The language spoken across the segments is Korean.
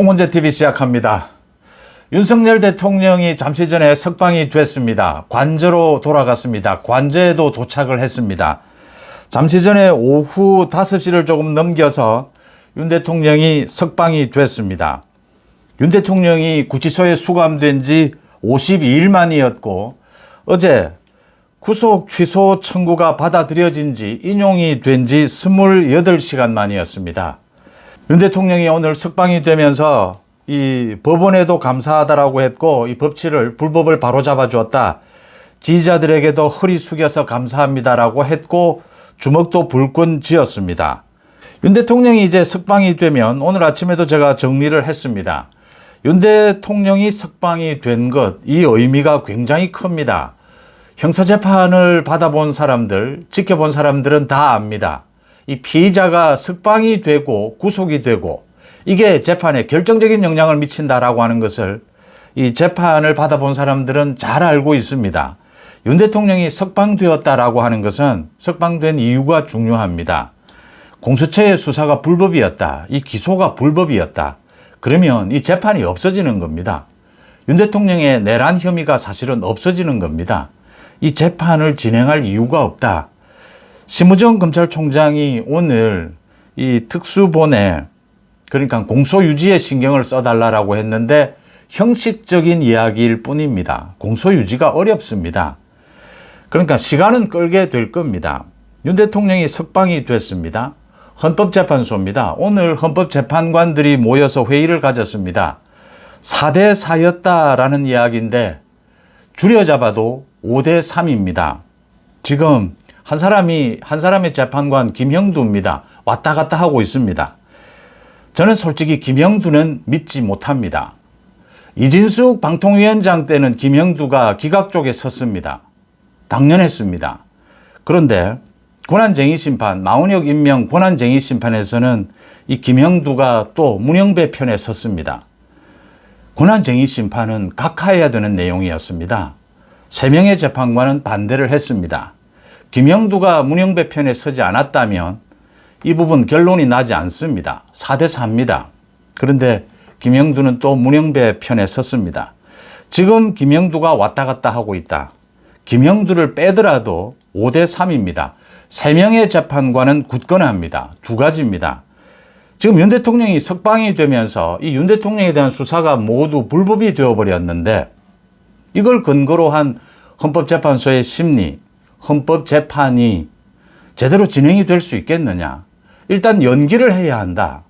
송원재TV 시작합니다. 윤석열 대통령이 잠시 전에 석방이 됐습니다. 관저로 돌아갔습니다. 관저에도 도착을 했습니다. 잠시 전에 오후 5시를 조금 넘겨서 윤 대통령이 석방이 됐습니다. 윤 대통령이 구치소에 수감된 지 52일 만이었고 어제 구속 취소 청구가 받아들여진 지 인용이 된 지 28시간 만이었습니다. 윤 대통령이 오늘 석방이 되면서 이 법원에도 감사하다라고 했고 이 불법을 바로잡아 주었다. 지지자들에게도 허리 숙여서 감사합니다라고 했고 주먹도 불끈 쥐었습니다. 윤 대통령이 이제 석방이 되면 오늘 아침에도 제가 정리를 했습니다. 윤 대통령이 석방이 된 것, 이 의미가 굉장히 큽니다. 형사재판을 받아본 사람들, 지켜본 사람들은 다 압니다. 이 피의자가 석방이 되고 구속이 되고 이게 재판에 결정적인 영향을 미친다라고 하는 것을 이 재판을 받아본 사람들은 잘 알고 있습니다. 윤 대통령이 석방되었다라고 하는 것은 석방된 이유가 중요합니다. 공수처의 수사가 불법이었다. 이 기소가 불법이었다. 그러면 이 재판이 없어지는 겁니다. 윤 대통령의 내란 혐의가 사실은 없어지는 겁니다. 이 재판을 진행할 이유가 없다. 심우정 검찰총장이 오늘 이 특수본에 그러니까 공소유지에 신경을 써달라고 했는데 형식적인 이야기일 뿐입니다. 공소유지가 어렵습니다. 그러니까 시간은 끌게 될 겁니다. 윤 대통령이 석방이 됐습니다. 헌법재판소입니다. 오늘 헌법재판관들이 모여서 회의를 가졌습니다. 4대 4였다라는 이야기인데 줄여잡아도 5대 3입니다. 지금 한 사람의 재판관 김형두입니다. 왔다 갔다 하고 있습니다. 저는 솔직히 김형두는 믿지 못합니다. 이진숙 방통위원장 때는 김형두가 기각 쪽에 섰습니다. 당연했습니다. 그런데 권한쟁의 심판, 마은혁 임명 권한쟁의 심판에서는 이 김형두가 또 문영배 편에 섰습니다. 권한쟁의 심판은 각하해야 되는 내용이었습니다. 3명의 재판관은 반대를 했습니다. 김형두가 문영배 편에 서지 않았다면 이 부분 결론이 나지 않습니다. 4대 4입니다. 그런데 김형두는 또 문영배 편에 섰습니다. 지금 김형두가 왔다 갔다 하고 있다. 김형두를 빼더라도 5대 3입니다. 3명의 재판관은 굳건합니다. 두 가지입니다. 지금 윤 대통령이 석방이 되면서 이 윤 대통령에 대한 수사가 모두 불법이 되어버렸는데 이걸 근거로 한 헌법재판소의 심리, 헌법재판이 제대로 진행이 될 수 있겠느냐. 일단 연기를 해야 한다.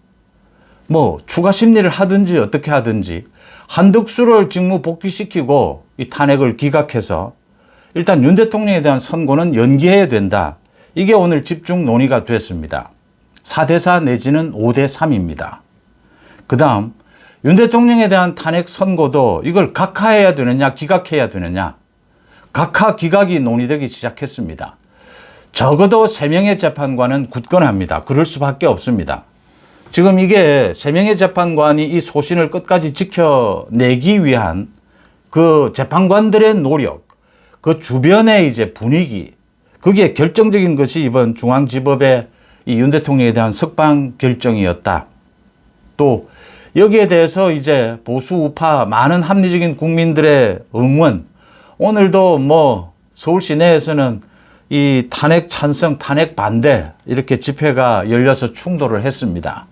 뭐 추가 심리를 하든지 어떻게 하든지 한덕수를 직무 복귀시키고 이 탄핵을 기각해서 일단 윤 대통령에 대한 선고는 연기해야 된다. 이게 오늘 집중 논의가 됐습니다. 4대 4 내지는 5대 3입니다. 그 다음 윤 대통령에 대한 탄핵 선고도 이걸 각하해야 되느냐 기각해야 되느냐. 각하 기각이 논의되기 시작했습니다. 적어도 3명의 재판관은 굳건합니다. 그럴 수밖에 없습니다. 지금 이게 3명의 재판관이 이 소신을 끝까지 지켜내기 위한 그 재판관들의 노력, 그 주변의 이제 분위기, 그게 결정적인 것이 이번 중앙지법의 이 윤 대통령에 대한 석방 결정이었다. 또 여기에 대해서 이제 보수 우파 많은 합리적인 국민들의 응원, 오늘도 뭐 서울 시내에서는 이 탄핵 찬성, 탄핵 반대 이렇게 집회가 열려서 충돌을 했습니다.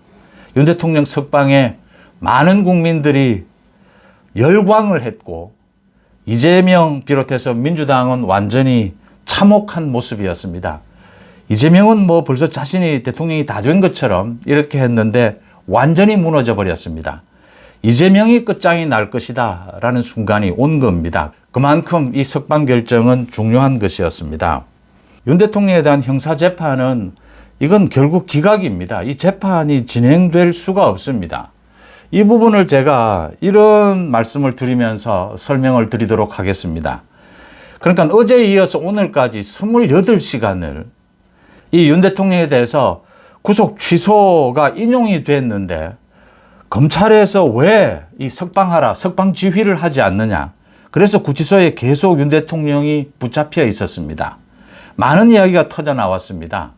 윤 대통령 석방에 많은 국민들이 열광을 했고 이재명 비롯해서 민주당은 완전히 참혹한 모습이었습니다. 이재명은 뭐 벌써 자신이 대통령이 다 된 것처럼 이렇게 했는데 완전히 무너져 버렸습니다. 이재명이 끝장이 날 것이다 라는 순간이 온 겁니다. 그만큼 이 석방 결정은 중요한 것이었습니다. 윤 대통령에 대한 형사재판은 이건 결국 기각입니다. 이 재판이 진행될 수가 없습니다. 이 부분을 제가 이런 말씀을 드리면서 설명을 드리도록 하겠습니다. 그러니까 어제에 이어서 오늘까지 28시간을 이 윤 대통령에 대해서 구속 취소가 인용이 됐는데 검찰에서 왜 이 석방하라, 석방 지휘를 하지 않느냐. 그래서 구치소에 계속 윤 대통령이 붙잡혀 있었습니다. 많은 이야기가 터져 나왔습니다.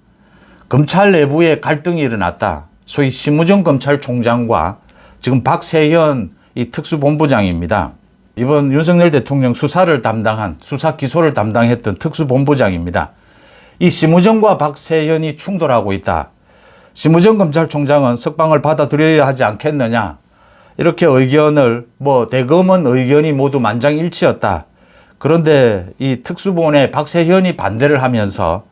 검찰 내부에 갈등이 일어났다. 소위 심우정 검찰총장과 지금 박세현 이 특수본부장입니다. 이번 윤석열 대통령 수사 기소를 담당했던 특수본부장입니다. 이 심우정과 박세현이 충돌하고 있다. 심우정 검찰총장은 석방을 받아들여야 하지 않겠느냐. 이렇게 의견을 대검은 의견이 모두 만장일치였다. 그런데 이 특수본의 박세현이 반대를 하면서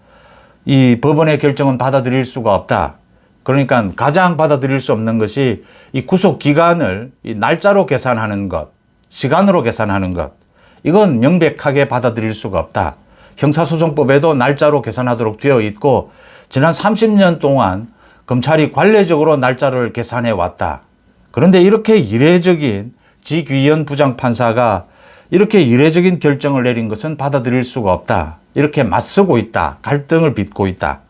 이 법원의 결정은 받아들일 수가 없다. 그러니까 가장 받아들일 수 없는 것이 이 구속 기간을 이 날짜로 계산하는 것, 시간으로 계산하는 것. 이건 명백하게 받아들일 수가 없다. 형사소송법에도 날짜로 계산하도록 되어 있고 지난 30년 동안 검찰이 관례적으로 날짜를 계산해 왔다. 그런데 이렇게 이례적인 지귀현 부장판사가 이렇게 이례적인 결정을 내린 것은 받아들일 수가 없다. 이렇게 맞서고 있다. 갈등을 빚고 있다.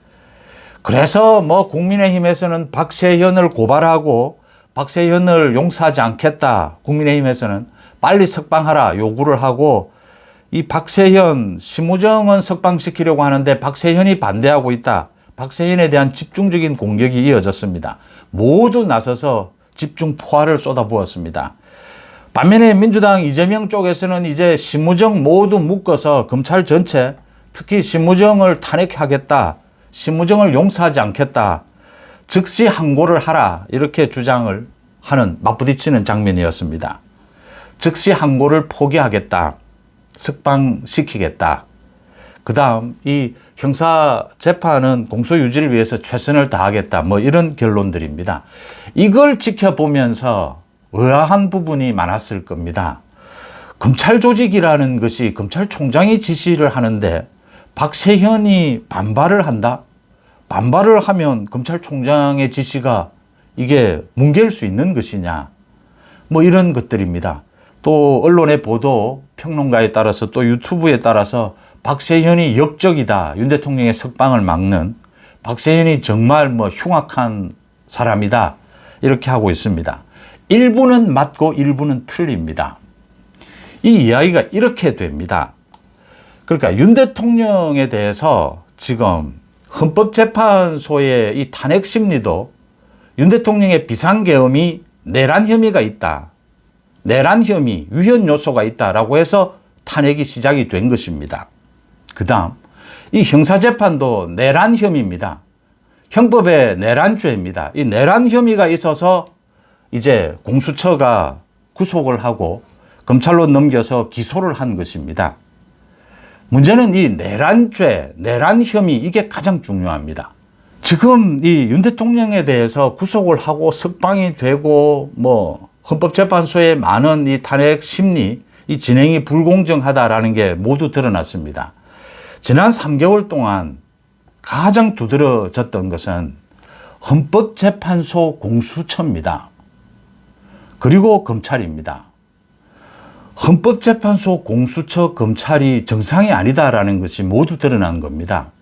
그래서 국민의힘에서는 박세현을 고발하고 박세현을 용서하지 않겠다. 국민의힘에서는 빨리 석방하라 요구를 하고 이 박세현, 심우정은 석방시키려고 하는데 박세현이 반대하고 있다. 박세현에 대한 집중적인 공격이 이어졌습니다. 모두 나서서 집중 포화를 쏟아부었습니다. 반면에 민주당 이재명 쪽에서는 이제 심우정 모두 묶어서 검찰 전체 특히 심우정을 탄핵하겠다. 심우정을 용서하지 않겠다. 즉시 항고를 하라. 이렇게 주장을 하는 맞부딪히는 장면이었습니다. 즉시 항고를 포기하겠다. 석방시키겠다. 그 다음 이 형사재판은 공소유지를 위해서 최선을 다하겠다. 이런 결론들입니다. 이걸 지켜보면서 의아한 부분이 많았을 겁니다. 검찰 조직이라는 것이 검찰총장이 지시를 하는데 박세현이 반발을 한다? 반발을 하면 검찰총장의 지시가 이게 뭉갤 수 있는 것이냐? 이런 것들입니다. 또 언론의 보도, 평론가에 따라서 또 유튜브에 따라서 박세현이 역적이다. 윤 대통령의 석방을 막는 박세현이 정말 흉악한 사람이다. 이렇게 하고 있습니다. 일부는 맞고 일부는 틀립니다. 이 이야기가 이렇게 됩니다. 그러니까 윤 대통령에 대해서 지금 헌법재판소의 이 탄핵 심리도 윤 대통령의 비상계엄이 내란 혐의가 있다. 내란 혐의, 위헌 요소가 있다라고 해서 탄핵이 시작이 된 것입니다. 그 다음, 이 형사재판도 내란 혐의입니다. 형법의 내란죄입니다. 이 내란 혐의가 있어서 이제 공수처가 구속을 하고 검찰로 넘겨서 기소를 한 것입니다. 문제는 이 내란죄, 내란 혐의 이게 가장 중요합니다. 지금 이 윤 대통령에 대해서 구속을 하고 석방이 되고 헌법재판소의 많은 이 탄핵 심리, 이 진행이 불공정하다라는 게 모두 드러났습니다. 지난 3개월 동안 가장 두드러졌던 것은 헌법재판소 공수처입니다. 그리고 검찰입니다. 헌법재판소 공수처 검찰이 정상이 아니다라는 것이 모두 드러난 겁니다.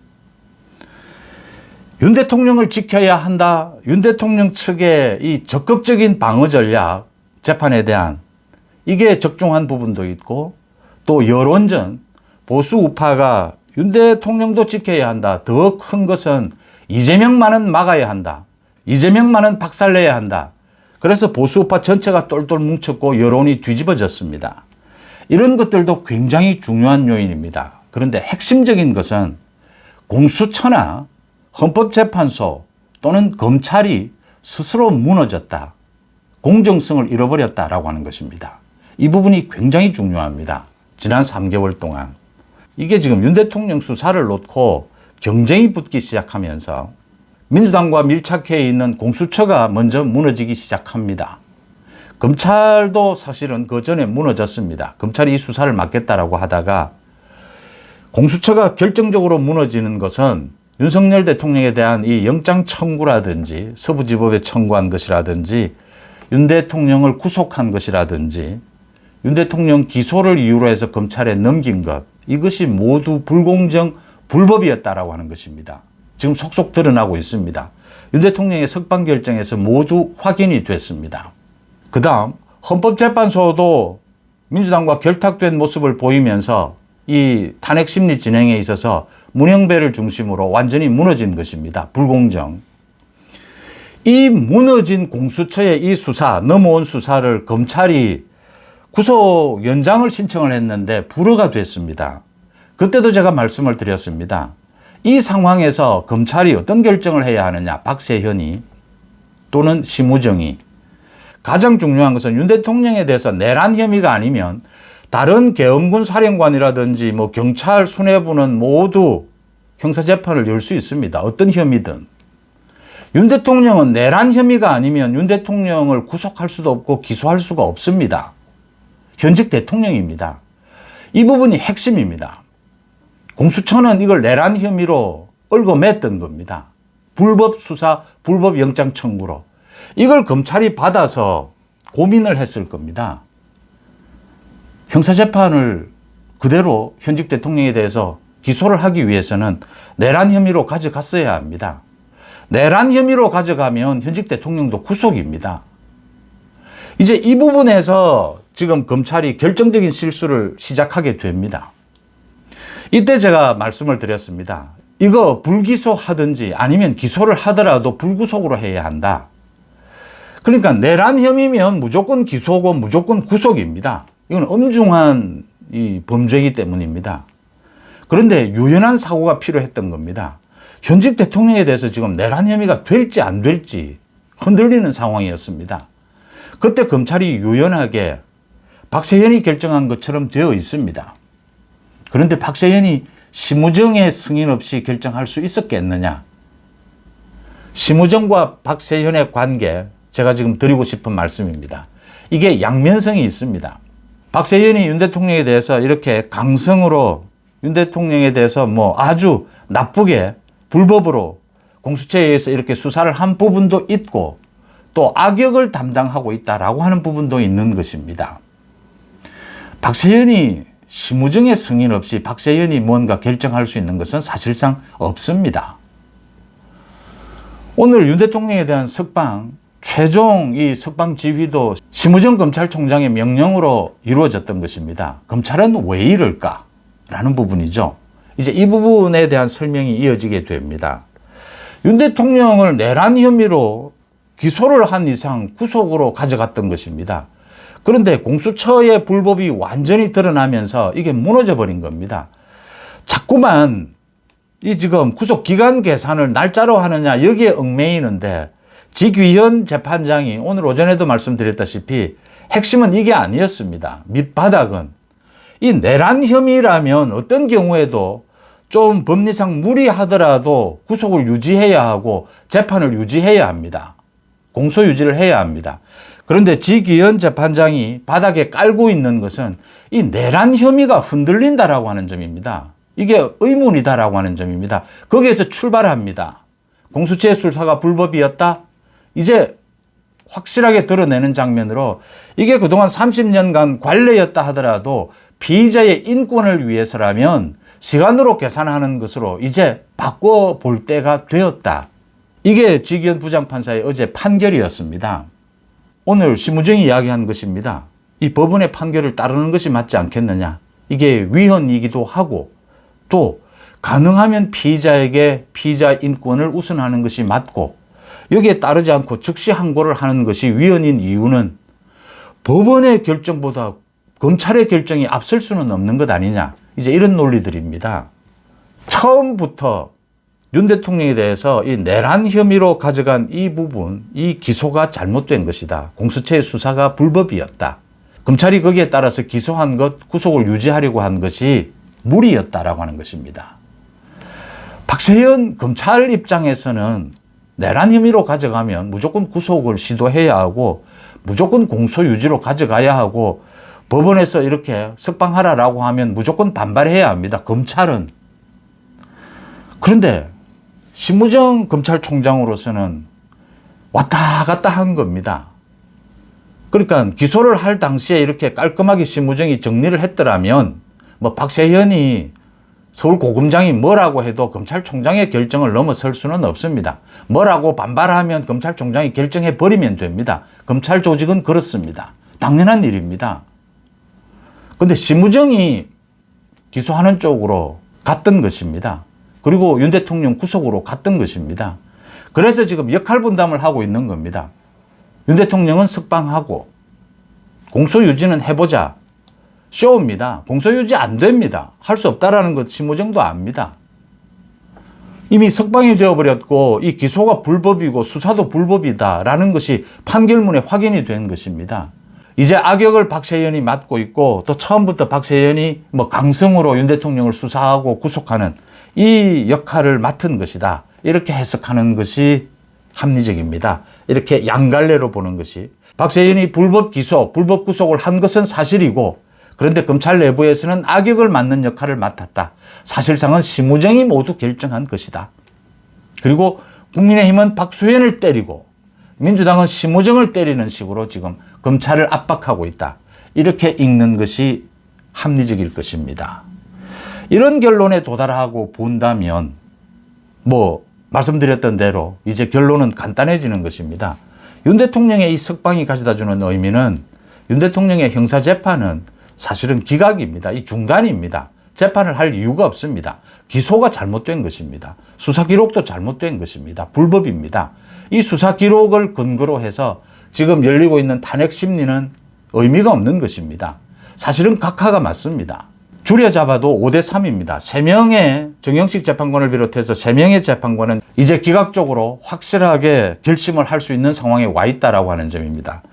윤 대통령을 지켜야 한다. 윤 대통령 측의 이 적극적인 방어 전략, 재판에 대한 이게 적중한 부분도 있고 또 여론전, 보수 우파가 윤 대통령도 지켜야 한다. 더 큰 것은 이재명만은 막아야 한다. 이재명만은 박살내야 한다. 그래서 보수 우파 전체가 똘똘 뭉쳤고 여론이 뒤집어졌습니다. 이런 것들도 굉장히 중요한 요인입니다. 그런데 핵심적인 것은 공수처나 헌법재판소 또는 검찰이 스스로 무너졌다. 공정성을 잃어버렸다라고 하는 것입니다. 이 부분이 굉장히 중요합니다. 지난 3개월 동안. 이게 지금 윤 대통령 수사를 놓고 경쟁이 붙기 시작하면서 민주당과 밀착해 있는 공수처가 먼저 무너지기 시작합니다. 검찰도 사실은 그 전에 무너졌습니다. 검찰이 이 수사를 맡겠다라고 하다가 공수처가 결정적으로 무너지는 것은 윤석열 대통령에 대한 이 영장 청구라든지 서부지법에 청구한 것이라든지 윤 대통령을 구속한 것이라든지 윤 대통령 기소를 이유로 해서 검찰에 넘긴 것, 이것이 모두 불공정, 불법이었다라고 하는 것입니다. 지금 속속 드러나고 있습니다. 윤 대통령의 석방 결정에서 모두 확인이 됐습니다. 그 다음 헌법재판소도 민주당과 결탁된 모습을 보이면서 이 탄핵 심리 진행에 있어서 문영배를 중심으로 완전히 무너진 것입니다. 불공정. 이 무너진 공수처의 이 수사, 넘어온 수사를 검찰이 구속 연장을 신청을 했는데 불허가 됐습니다. 그때도 제가 말씀을 드렸습니다. 이 상황에서 검찰이 어떤 결정을 해야 하느냐, 박세현이 또는 심우정이. 가장 중요한 것은 윤 대통령에 대해서 내란 혐의가 아니면 다른 계엄군 사령관이라든지 뭐 경찰 수뇌부는 모두 형사재판을 열 수 있습니다. 어떤 혐의든. 윤 대통령은 내란 혐의가 아니면 윤 대통령을 구속할 수도 없고 기소할 수가 없습니다. 현직 대통령입니다. 이 부분이 핵심입니다. 공수처는 이걸 내란 혐의로 얽어맸던 겁니다. 불법 수사, 불법 영장 청구로. 이걸 검찰이 받아서 고민을 했을 겁니다. 형사재판을 그대로 현직 대통령에 대해서 기소를 하기 위해서는 내란 혐의로 가져갔어야 합니다. 내란 혐의로 가져가면 현직 대통령도 구속입니다. 이제 이 부분에서 지금 검찰이 결정적인 실수를 시작하게 됩니다. 이때 제가 말씀을 드렸습니다. 이거 불기소하든지 아니면 기소를 하더라도 불구속으로 해야 한다. 그러니까 내란 혐의면 무조건 기소고 무조건 구속입니다. 이건 엄중한 이 범죄이기 때문입니다. 그런데 유연한 사고가 필요했던 겁니다. 현직 대통령에 대해서 지금 내란 혐의가 될지 안 될지 흔들리는 상황이었습니다. 그때 검찰이 유연하게 박세현이 결정한 것처럼 되어 있습니다. 그런데 박세현이 심우정의 승인 없이 결정할 수 있었겠느냐? 심우정과 박세현의 관계, 제가 지금 드리고 싶은 말씀입니다. 이게 양면성이 있습니다. 박세현이 윤 대통령에 대해서 이렇게 강성으로 윤 대통령에 대해서 뭐 아주 나쁘게 불법으로 공수처에 의해서 이렇게 수사를 한 부분도 있고 또 악역을 담당하고 있다라고 하는 부분도 있는 것입니다. 박세현이 심우정의 승인 없이 박세현이 뭔가 결정할 수 있는 것은 사실상 없습니다. 오늘 윤 대통령에 대한 석방, 최종 이 석방 지휘도 심우정 검찰총장의 명령으로 이루어졌던 것입니다. 검찰은 왜 이럴까? 라는 부분이죠. 이제 이 부분에 대한 설명이 이어지게 됩니다. 윤 대통령을 내란 혐의로 기소를 한 이상 구속으로 가져갔던 것입니다. 그런데 공수처의 불법이 완전히 드러나면서 이게 무너져 버린 겁니다. 자꾸만 이 지금 구속 기간 계산을 날짜로 하느냐 여기에 얽매이는데 직위현 재판장이 오늘 오전에도 말씀드렸다시피 핵심은 이게 아니었습니다. 밑바닥은 이 내란 혐의라면 어떤 경우에도 좀 법리상 무리하더라도 구속을 유지해야 하고 재판을 유지해야 합니다. 공소 유지를 해야 합니다. 그런데 직위현 재판장이 바닥에 깔고 있는 것은 이 내란 혐의가 흔들린다라고 하는 점입니다. 이게 의문이다라고 하는 점입니다. 거기에서 출발합니다. 공수처의 수사가 불법이었다? 이제 확실하게 드러내는 장면으로 이게 그동안 30년간 관례였다 하더라도 피의자의 인권을 위해서라면 시간으로 계산하는 것으로 이제 바꿔볼 때가 되었다. 이게 직위현 부장판사의 어제 판결이었습니다. 오늘 심우정이 이야기한 것입니다. 이 법원의 판결을 따르는 것이 맞지 않겠느냐. 이게 위헌이기도 하고 또 가능하면 피의자에게 피의자 인권을 우선하는 것이 맞고 여기에 따르지 않고 즉시 항고를 하는 것이 위헌인 이유는 법원의 결정보다 검찰의 결정이 앞설 수는 없는 것 아니냐. 이제 이런 논리들입니다. 처음부터 윤 대통령에 대해서 이 내란 혐의로 가져간 이 부분, 이 기소가 잘못된 것이다. 공수처의 수사가 불법이었다. 검찰이 거기에 따라서 기소한 것, 구속을 유지하려고 한 것이 무리였다라고 하는 것입니다. 박세현 검찰 입장에서는 내란 혐의로 가져가면 무조건 구속을 시도해야 하고 무조건 공소 유지로 가져가야 하고 법원에서 이렇게 석방하라라고 하면 무조건 반발해야 합니다. 검찰은. 그런데 심우정 검찰총장으로서는 왔다 갔다 한 겁니다. 그러니까 기소를 할 당시에 이렇게 깔끔하게 심우정이 정리를 했더라면 뭐 박세현이 서울고검장이 뭐라고 해도 검찰총장의 결정을 넘어설 수는 없습니다. 뭐라고 반발하면 검찰총장이 결정해 버리면 됩니다. 검찰 조직은 그렇습니다. 당연한 일입니다. 그런데 심우정이 기소하는 쪽으로 갔던 것입니다. 그리고 윤 대통령 구속으로 갔던 것입니다. 그래서 지금 역할 분담을 하고 있는 겁니다. 윤 대통령은 석방하고 공소유지는 해보자. 쇼입니다. 공소유지 안 됩니다. 할 수 없다라는 것 심우정도 압니다. 이미 석방이 되어버렸고 이 기소가 불법이고 수사도 불법이다라는 것이 판결문에 확인이 된 것입니다. 이제 악역을 박세현이 맡고 있고 또 처음부터 박세현이 강성으로 윤 대통령을 수사하고 구속하는 이 역할을 맡은 것이다. 이렇게 해석하는 것이 합리적입니다. 이렇게 양갈래로 보는 것이. 박세현이 불법 기소, 불법 구속을 한 것은 사실이고 그런데 검찰 내부에서는 악역을 맡는 역할을 맡았다. 사실상은 심우정이 모두 결정한 것이다. 그리고 국민의힘은 박수현을 때리고 민주당은 심우정을 때리는 식으로 지금 검찰을 압박하고 있다. 이렇게 읽는 것이 합리적일 것입니다. 이런 결론에 도달하고 본다면 말씀드렸던 대로 이제 결론은 간단해지는 것입니다. 윤 대통령의 이 석방이 가져다 주는 의미는 윤 대통령의 형사재판은 사실은 기각입니다. 이 중단입니다. 재판을 할 이유가 없습니다. 기소가 잘못된 것입니다. 수사 기록도 잘못된 것입니다. 불법입니다. 이 수사 기록을 근거로 해서 지금 열리고 있는 탄핵 심리는 의미가 없는 것입니다. 사실은 각하가 맞습니다. 줄여 잡아도 5대3입니다. 3명의 정영식 재판관을 비롯해서 3명의 재판관은 이제 기각적으로 확실하게 결심을 할 수 있는 상황에 와 있다라고 하는 점입니다.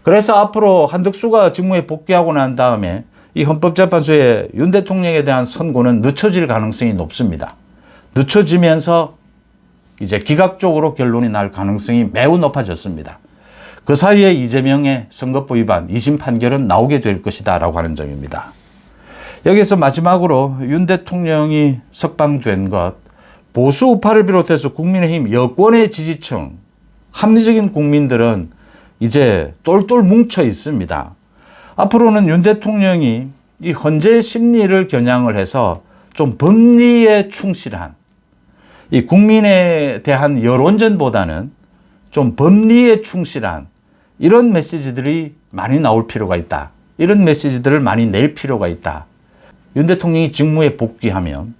그래서 앞으로 한덕수가 직무에 복귀하고 난 다음에 이 헌법재판소의 윤 대통령에 대한 선고는 늦춰질 가능성이 높습니다. 늦춰지면서 이제 기각적으로 결론이 날 가능성이 매우 높아졌습니다. 그 사이에 이재명의 선거법 위반 2심 판결은 나오게 될 것이다 라고 하는 점입니다. 여기서 마지막으로 윤 대통령이 석방된 것, 보수 우파를 비롯해서 국민의힘 여권의 지지층, 합리적인 국민들은 이제 똘똘 뭉쳐 있습니다. 앞으로는 윤 대통령이 이 헌재 심리를 겨냥을 해서 좀 법리에 충실한 이 국민에 대한 여론전보다는 좀 법리에 충실한 이런 메시지들이 많이 나올 필요가 있다. 이런 메시지들을 많이 낼 필요가 있다. 윤 대통령이 직무에 복귀하면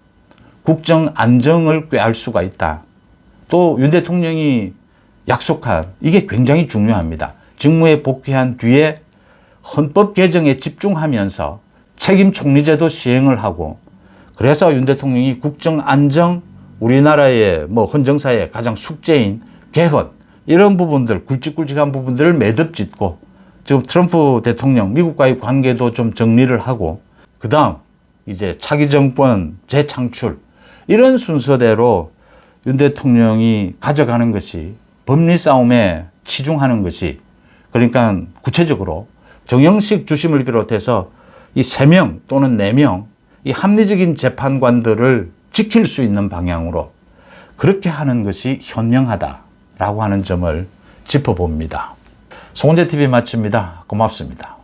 국정 안정을 꾀할 수가 있다. 또 윤 대통령이 약속한 이게 굉장히 중요합니다. 직무에 복귀한 뒤에 헌법 개정에 집중하면서 책임 총리제도 시행을 하고 그래서 윤 대통령이 국정 안정, 우리나라의 헌정사의 가장 숙제인 개헌 이런 부분들, 굵직굵직한 부분들을 매듭 짓고 지금 트럼프 대통령 미국과의 관계도 좀 정리를 하고 그다음 이제 차기 정권 재창출 이런 순서대로 윤 대통령이 가져가는 것이 법리 싸움에 치중하는 것이 그러니까 구체적으로 정영식 주심을 비롯해서 이 3명 또는 4명 이 합리적인 재판관들을 지킬 수 있는 방향으로 그렇게 하는 것이 현명하다라고 하는 점을 짚어봅니다. 송은재TV 마칩니다. 고맙습니다.